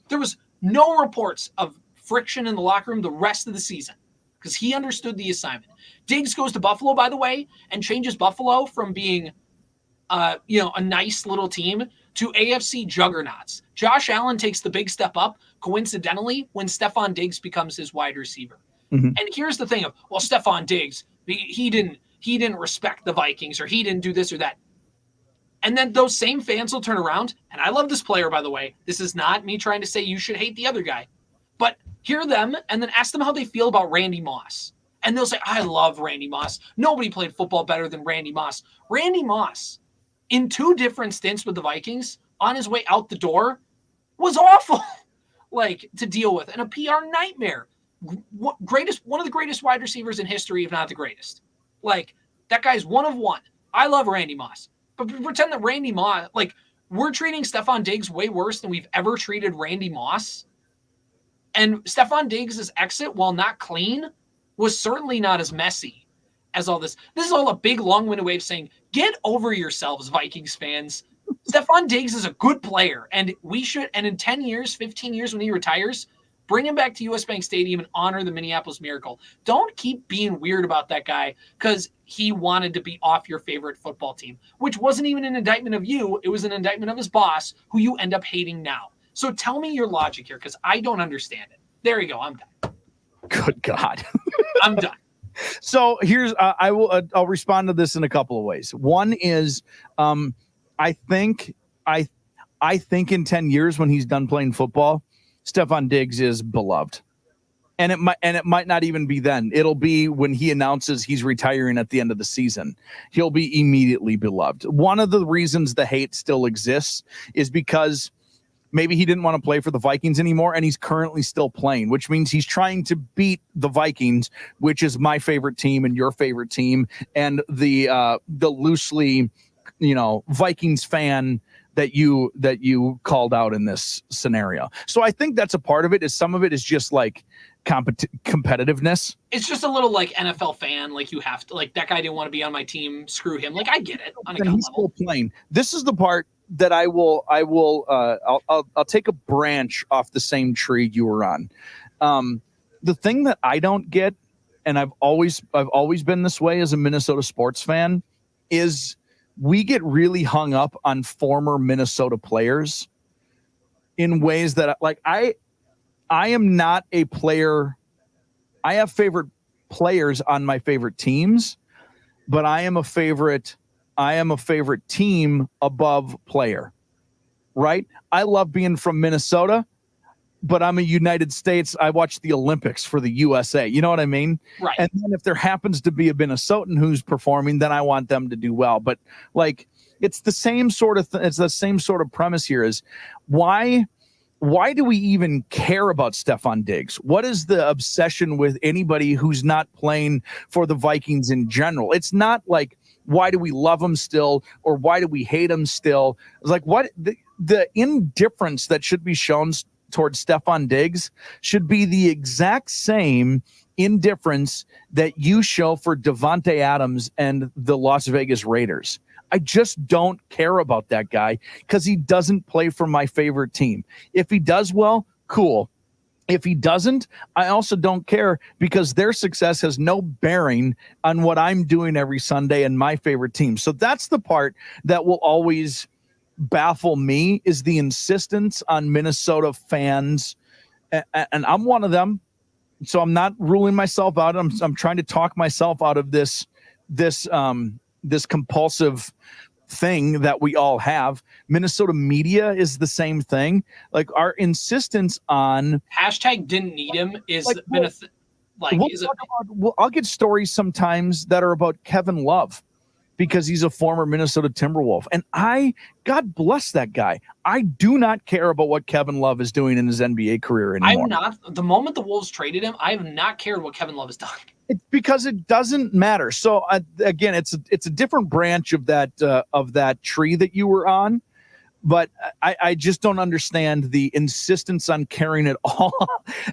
There was no reports of friction in the locker room the rest of the season because he understood the assignment. Diggs goes to Buffalo, by the way, and changes Buffalo from being a nice little team to AFC juggernauts. Josh Allen takes the big step up, coincidentally, when Stefon Diggs becomes his wide receiver. Mm-hmm. And here's the thing of, well, Stefon Diggs, he didn't respect the Vikings, or he didn't do this or that. And then those same fans will turn around, and I love this player, by the way. This is not me trying to say you should hate the other guy. But hear them and then ask them how they feel about Randy Moss. And they'll say, I love Randy Moss. Nobody played football better than Randy Moss. Randy Moss, in 2 different stints with the Vikings, on his way out the door, was awful, to deal with, and a PR nightmare. One of the greatest wide receivers in history, if not the greatest. That guy's one of one. I love Randy Moss, but pretend that Randy Moss, we're treating Stefon Diggs way worse than we've ever treated Randy Moss. And Stefon Diggs' exit, while not clean, was certainly not as messy as all this. This is all a big, long-winded way of saying, get over yourselves, Vikings fans. Stefon Diggs is a good player, and we should, and in 10 years, 15 years when he retires, bring him back to US Bank Stadium and honor the Minneapolis Miracle. Don't keep being weird about that guy because he wanted to be off your favorite football team, which wasn't even an indictment of you. It was an indictment of his boss, who you end up hating now. So tell me your logic here, because I don't understand it. There you go. I'm done. Good God. I'm done. So here's I'll respond to this in a couple of ways. One is I think in 10 years when he's done playing football, Stefon Diggs is beloved. And it might not even be then. It'll be when he announces he's retiring at the end of the season. He'll be immediately beloved. One of the reasons the hate still exists is because maybe he didn't want to play for the Vikings anymore, and he's currently still playing, which means he's trying to beat the Vikings, which is my favorite team and your favorite team, and the loosely, Vikings fan that you called out in this scenario. So I think that's a part of it. Is some of it is just competitiveness. It's just a little NFL fan. You have to that guy didn't want to be on my team. Screw him. I get it on a gut level. Still playing. This is the part that I'll take a branch off the same tree you were on. The thing that I don't get, and I've always been this way as a Minnesota sports fan, is we get really hung up on former Minnesota players in ways that I am not a player. I have favorite players on my favorite teams, but I am a favorite team above player, right? I love being from Minnesota, but I'm a United States. I watch the Olympics for the USA. You know what I mean? Right. And then if there happens to be a Minnesotan who's performing, then I want them to do well. But it's the same sort of it's the same sort of premise here is why do we even care about Stefon Diggs? What is the obsession with anybody who's not playing for the Vikings in general? It's not why do we love him still, or why do we hate him still? It's what the indifference that should be shown towards Stefon Diggs should be the exact same indifference that you show for Davante Adams and the Las Vegas Raiders. I just don't care about that guy because he doesn't play for my favorite team. If he does well, cool. If he doesn't, I also don't care because their success has no bearing on what I'm doing every Sunday and my favorite team. So that's the part that will always baffle me, is the insistence on Minnesota fans. And I'm one of them. So I'm not ruling myself out. I'm trying to talk myself out of this compulsive thing that we all have. Minnesota media is the same thing. Like our insistence on hashtag didn't need him is I'll get stories sometimes that are about Kevin Love because he's a former Minnesota Timberwolf. And God bless that guy. I do not care about what Kevin Love is doing in his NBA career anymore. The moment the Wolves traded him, I have not cared what Kevin Love has done. It's because it doesn't matter. So again, it's a different branch of that tree that you were on. But I just don't understand the insistence on caring at all.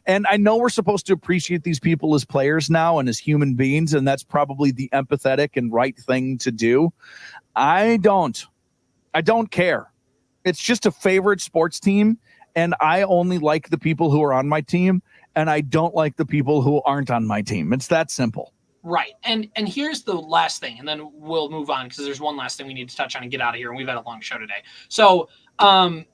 And I know we're supposed to appreciate these people as players now and as human beings, and that's probably the empathetic and right thing to do. I don't care. It's just a favorite sports team, and I only like the people who are on my team, and I don't like the people who aren't on my team. It's that simple. Right. And here's the last thing, and then we'll move on because there's one last thing we need to touch on and get out of here, and we've had a long show today. So, by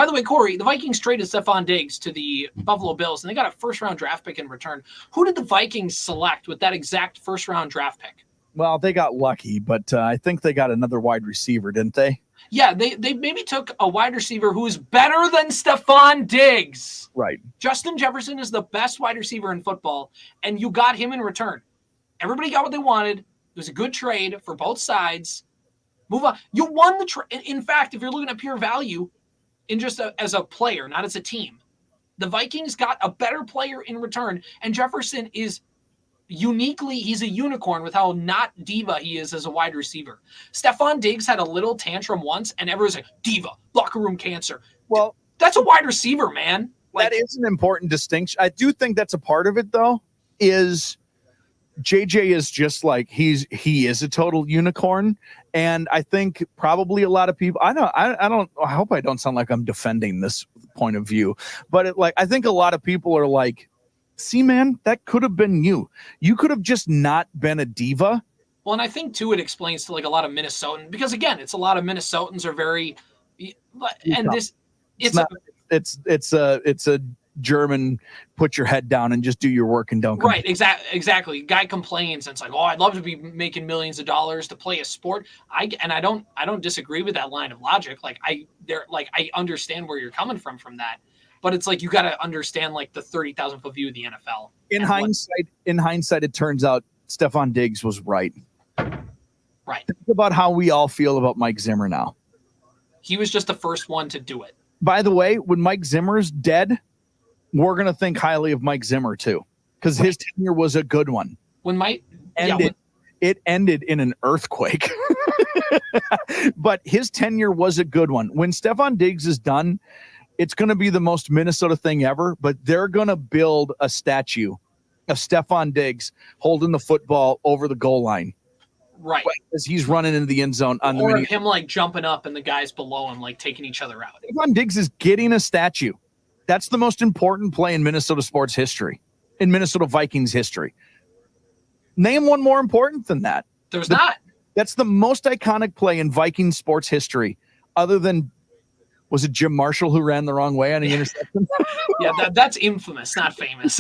the way, Corey, the Vikings traded Stefon Diggs to the Buffalo Bills, and they got a first-round draft pick in return. Who did the Vikings select with that exact first-round draft pick? Well, they got lucky, but I think they got another wide receiver, didn't they? Yeah, they maybe took a wide receiver who is better than Stefon Diggs. Right. Justin Jefferson is the best wide receiver in football, and you got him in return. Everybody got what they wanted. It was a good trade for both sides. Move on. You won the trade. In fact, if you're looking at pure value in just as a player, not as a team, the Vikings got a better player in return, and Jefferson is he's a unicorn with how not diva he is as a wide receiver. Stefon Diggs had a little tantrum once, and everyone's like, diva, locker room cancer. Well, that's a wide receiver, man. That is an important distinction. I do think that's a part of it, though, is JJ is just like he is a total unicorn, and I think probably a lot of people. I hope I don't sound like I'm defending this point of view, but I think a lot of people are like, see, man, that could have been you. You could have just not been a diva. Well, and I think too it explains to a lot of Minnesotan, because again, it's a lot of Minnesotans are very, and this it's a German, put your head down and just do your work and don't complain. Right, exactly. Guy complains and it's like, oh, I'd love to be making millions of dollars to play a sport. I don't disagree with that line of logic. I understand where you're coming from that, but it's like you got to understand the 30,000 foot view of the NFL. In hindsight, it turns out Stefon Diggs was right. Right. Think about how we all feel about Mike Zimmer now. He was just the first one to do it. By the way, when Mike Zimmer's dead, we're going to think highly of Mike Zimmer too, because his tenure was a good one. It ended in an earthquake, but his tenure was a good one. When Stefon Diggs is done, it's going to be the most Minnesota thing ever, but they're going to build a statue of Stefon Diggs holding the football over the goal line. Right. As he's running into the end zone. Or him jumping up and the guys below him taking each other out. Stefon Diggs is getting a statue. That's the most important play in Minnesota sports history, in Minnesota Vikings history. Name one more important than that. There's not. That's the most iconic play in Viking sports history, other than, was it Jim Marshall who ran the wrong way on the interception? Yeah, that's infamous, not famous.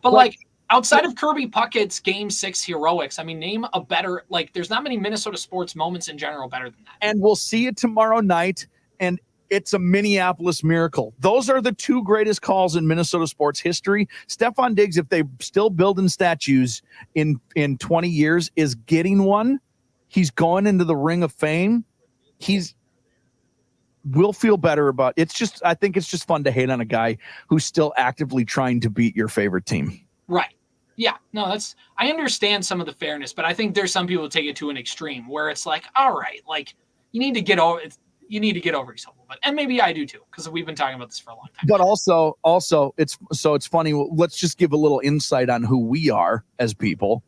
But outside of Kirby Puckett's Game 6 heroics, name a better, there's not many Minnesota sports moments in general better than that. And we'll see it tomorrow night, and it's a Minneapolis miracle. Those are the two greatest calls in Minnesota sports history. Stefon Diggs, if they still building statues in 20 years, is getting one. He's going into the Ring of Fame. We'll feel better about it. I think it's just fun to hate on a guy who's still actively trying to beat your favorite team. Right. Yeah. No, I understand some of the fairness, but I think there's some people who take it to an extreme where it's all right, you need to get over it. You need to get over yourself. And maybe I do too, because we've been talking about this for a long time. But also it's funny. Let's just give a little insight on who we are as people.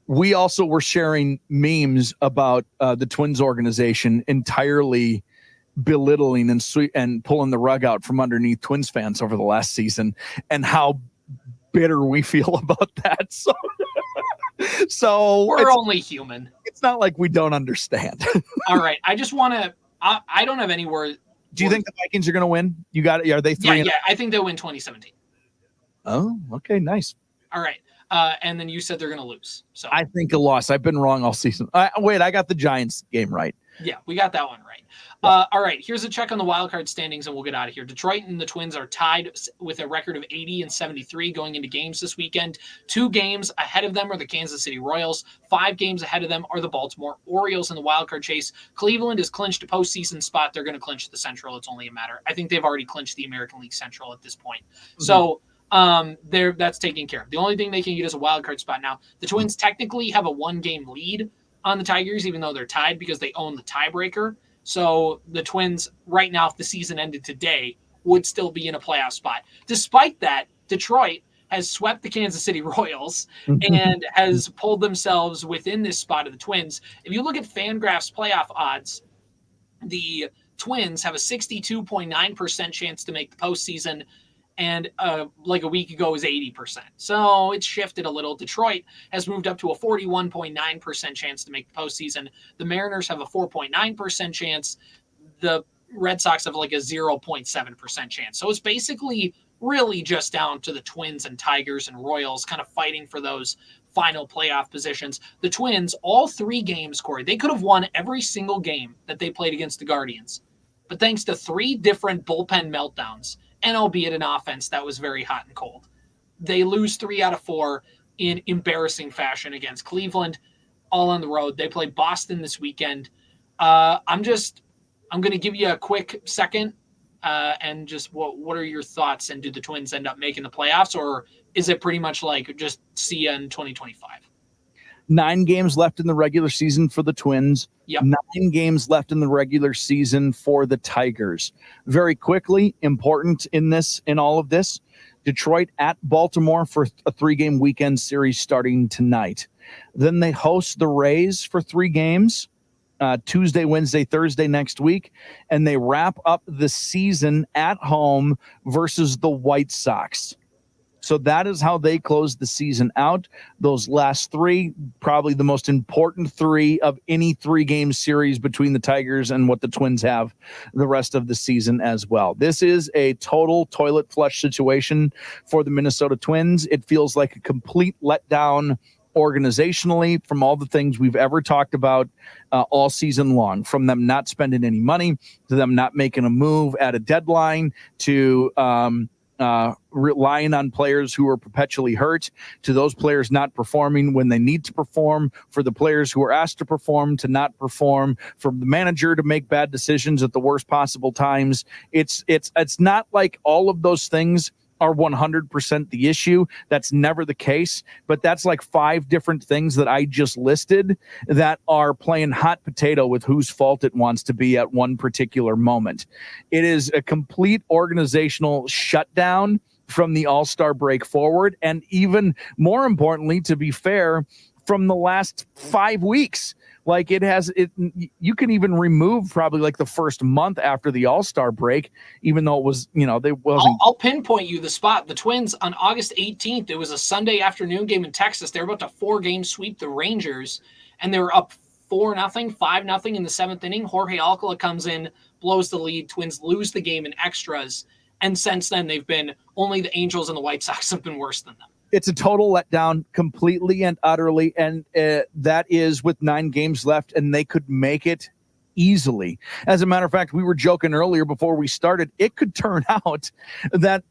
We also were sharing memes about the Twins organization entirely belittling and pulling the rug out from underneath Twins fans over the last season, and how bitter we feel about that. So we're only human. It's not like we don't understand. All right. I just want to, I don't have any words. Do you think the Vikings are going to win? You got it. Are they 3? Yeah. I think they'll win 2017. Oh, okay. Nice. All right. And then you said they're going to lose. So I think a loss. I've been wrong all season. Wait, I got the Giants game right. Yeah, we got that one right. All right, here's a check on the wild card standings, and we'll get out of here. Detroit and the Twins are tied with a record of 80 and 73 going into games this weekend. 2 games ahead of them are the Kansas City Royals. 5 games ahead of them are the Baltimore Orioles in the wild card chase. Cleveland has clinched a postseason spot. They're going to clinch the Central. It's only a matter. I think they've already clinched the American League Central at this point. Mm-hmm. So that's taken care of. The only thing they can get is a wild card spot now. The Twins technically have a 1-game lead on the Tigers, even though they're tied because they own the tiebreaker. So the Twins right now, if the season ended today, would still be in a playoff spot. Despite that, Detroit has swept the Kansas City Royals and has pulled themselves within this spot of the Twins. If you look at FanGraphs playoff odds, the Twins have a 62.9% chance to make the postseason, and like a week ago was 80%. So it's shifted a little. Detroit has moved up to a 41.9% chance to make the postseason. The Mariners have a 4.9% chance. The Red Sox have like a 0.7% chance. So it's basically really just down to the Twins and Tigers and Royals kind of fighting for those final playoff positions. The Twins, all 3 games, Corey, they could have won every single game that they played against the Guardians. But thanks to 3 different bullpen meltdowns, and albeit an offense that was very hot and cold, they lose 3 out of 4 in embarrassing fashion against Cleveland, all on the road. They play Boston this weekend. I'm going to give you a quick second and just what are your thoughts? And do the Twins end up making the playoffs, or is it pretty much like just see you in 2025? 9 games left in the regular season for the Twins. Yep. 9 games left in the regular season for the Tigers. Very quickly, important in all of this, Detroit at Baltimore for a 3-game weekend series starting tonight. Then they host the Rays for 3 games, Tuesday, Wednesday, Thursday next week, and they wrap up the season at home versus the White Sox. So that is how they close the season out. Those last 3, probably the most important 3 of any 3-game series between the Tigers and what the Twins have the rest of the season as well. This is a total toilet flush situation for the Minnesota Twins. It feels like a complete letdown organizationally from all the things we've ever talked about all season long, from them not spending any money to them not making a move at a deadline to relying on players who are perpetually hurt, to those players not performing when they need to perform, for the players who are asked to perform to not perform, from the manager to make bad decisions at the worst possible times. It's not like all of those things are 100% the issue. That's never the case, but that's like 5 different things that I just listed that are playing hot potato with whose fault it wants to be at one particular moment. It is a complete organizational shutdown from the All-Star break forward, and even more importantly, to be fair, from the last 5 weeks. Like you can even remove probably like the first month after the All-Star break, even though it was, they wasn't. I'll pinpoint you the spot. The Twins on August 18th, it was a Sunday afternoon game in Texas. They were about to 4-game sweep the Rangers, and they were up 4-0, 5-0 in the 7th inning. Jorge Alcala comes in, blows the lead. Twins lose the game in extras. And since then, they've been only the Angels and the White Sox have been worse than them. It's a total letdown, completely and utterly, and that is with 9 games left, and they could make it easily. As a matter of fact, we were joking earlier before we started, it could turn out that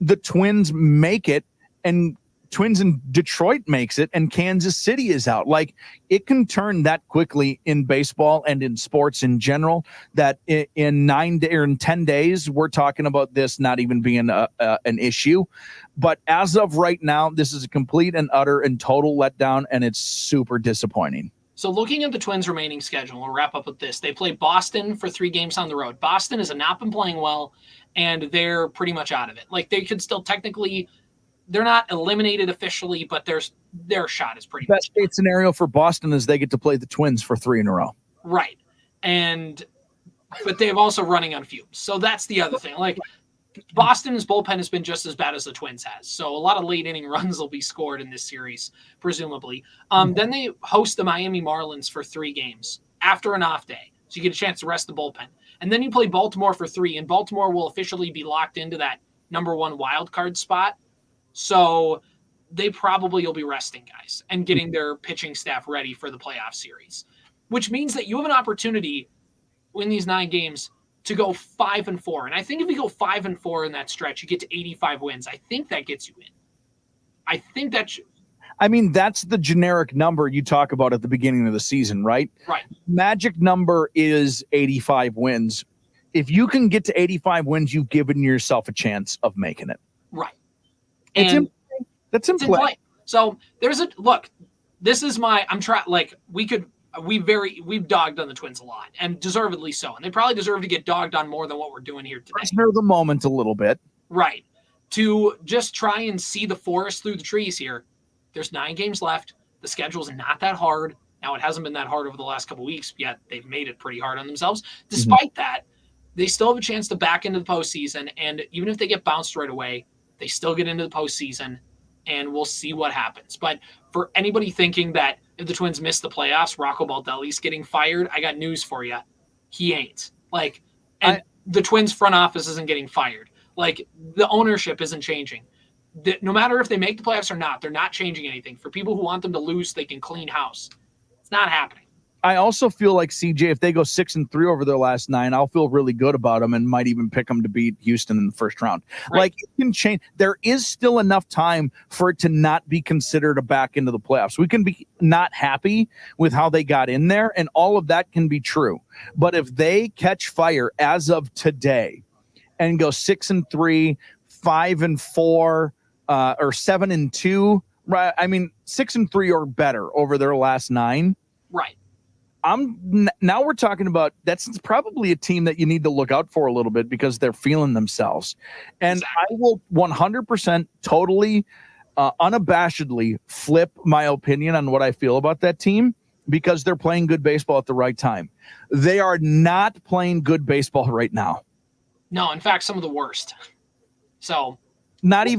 the Twins make it, and Twins in Detroit makes it, and Kansas City is out. Like, it can turn that quickly in baseball and in sports in general, that in 10 days, we're talking about this not even being an issue. But as of right now, this is a complete and utter and total letdown, and it's super disappointing. So looking at the Twins' remaining schedule, we'll wrap up with this. They play Boston for 3 games on the road. Boston has not been playing well, and they're pretty much out of it. Like, they could still technically, they're not eliminated officially, but their shot is pretty best case scenario for Boston is they get to play the Twins for 3 in a row. Right. But they've also running on fumes. So that's the other thing. Like, Boston's bullpen has been just as bad as the Twins has. So a lot of late inning runs will be scored in this series, presumably. Then they host the Miami Marlins for 3 games after an off day. So you get a chance to rest the bullpen. And then you play Baltimore for 3, and Baltimore will officially be locked into that number 1 wild card spot. So they probably will be resting guys and getting their pitching staff ready for the playoff series, which means that you have an opportunity in these 9 games to go 5-4. And I think if you go 5-4 in that stretch, you get to 85 wins. I think that gets you in. I think that I mean, that's the generic number you talk about at the beginning of the season, right? Right. Magic number is 85 wins. If you can get to 85 wins, you've given yourself a chance of making it. Right. And that's in play. So there's this is we've dogged on the Twins a lot, and deservedly so. And they probably deserve to get dogged on more than what we're doing here today. Prisoner of the moment a little bit. Right. To just try and see the forest through the trees here. There's 9 games left. The schedule's not that hard. Now, it hasn't been that hard over the last couple of weeks, yet they've made it pretty hard on themselves. Despite that, they still have a chance to back into the postseason, and even if they get bounced right away, they still get into the postseason, and we'll see what happens. But for anybody thinking that if the Twins miss the playoffs, Rocco Baldelli's getting fired, I got news for you. He ain't. The Twins front office isn't getting fired. The ownership isn't changing. No matter if they make the playoffs or not, they're not changing anything. For people who want them to lose, they can clean house. It's not happening. I also feel like, CJ, if they go 6-3 over their last 9, I'll feel really good about them and might even pick them to beat Houston in the first round. Right. It can change. There is still enough time for it to not be considered a back into the playoffs. We can be not happy with how they got in there, and all of that can be true. But if they catch fire as of today and go 6-3, 5-4, or 7-2, right? I mean, 6-3 or better over their last 9. Right. Now we're talking about that's probably a team that you need to look out for a little bit because they're feeling themselves. And exactly. I will 100% totally unabashedly flip my opinion on what I feel about that team because they're playing good baseball at the right time. They are not playing good baseball right now. No, in fact, some of the worst. So that's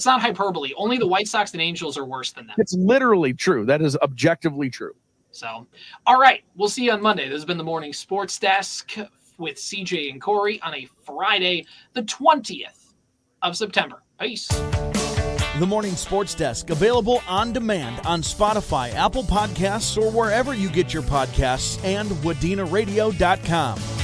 not hyperbole. Only the White Sox and Angels are worse than them. It's literally true. That is objectively true. So, all right, we'll see you on Monday. This has been the Morning Sports Desk with CJ and Corey on a Friday, the 20th of September. Peace. The Morning Sports Desk, available on demand on Spotify, Apple Podcasts, or wherever you get your podcasts, and WDenaRadio.com.